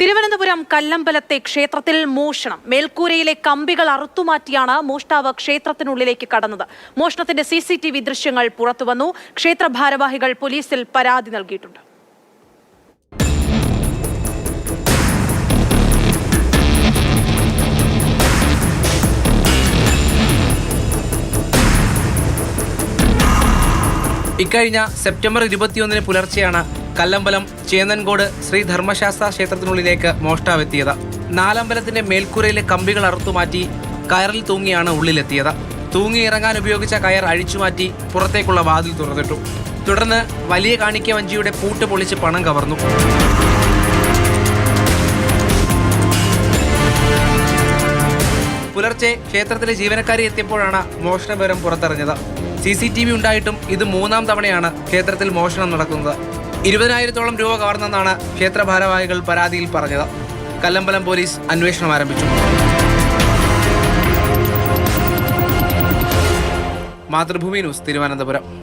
തിരുവനന്തപുരം കല്ലമ്പലത്തെ ക്ഷേത്രത്തിൽ മോഷണം. മേൽക്കൂരയിലെ കമ്പികൾ അറുത്തുമാറ്റിയാണ് മോഷ്ടാവ് ക്ഷേത്രത്തിനുള്ളിലേക്ക് കടന്നത്. മോഷണത്തിന്റെ CCTV ദൃശ്യങ്ങൾ പുറത്തുവന്നു. ക്ഷേത്ര ഭാരവാഹികൾ പോലീസിൽ പരാതി നൽകിയിട്ടുണ്ട്. ഇക്കഴിഞ്ഞ സെപ്റ്റംബർ 21 പുലർച്ചെയാണ് കല്ലമ്പലം ചേന്നൻകോട് ശ്രീ ധർമ്മശാസ്ത്ര ക്ഷേത്രത്തിനുള്ളിലേക്ക് മോഷ്ടാവെത്തിയത്. നാലമ്പലത്തിന്റെ മേൽക്കൂരയിലെ കമ്പികൾ അറുത്തുമാറ്റി കയറിൽ തൂങ്ങിയാണ് ഉള്ളിലെത്തിയത്. തൂങ്ങിയിറങ്ങാൻ ഉപയോഗിച്ച കയർ അഴിച്ചുമാറ്റി പുറത്തേക്കുള്ള വാതിൽ തുറന്നിട്ടു. തുടർന്ന് വലിയ കാണിക്ക വഞ്ചിയുടെ പൂട്ട് പൊളിച്ച് പണം കവർന്നു. പുലർച്ചെ ക്ഷേത്രത്തിലെ ജീവനക്കാരി എത്തിയപ്പോഴാണ് മോഷണ വിവരം പുറത്തറിഞ്ഞത്. CCTV ഉണ്ടായിട്ടും ഇത് 3-ാം തവണയാണ് ക്ഷേത്രത്തിൽ മോഷണം നടക്കുന്നത്. 20,000-ഓളം രൂപ കവർന്നെന്നാണ് ക്ഷേത്ര ഭാരവാഹികൾ പരാതിയിൽ പറഞ്ഞത്. കല്ലമ്പലം പോലീസ് അന്വേഷണം ആരംഭിച്ചു. മാതൃഭൂമി ന്യൂസ്, തിരുവനന്തപുരം.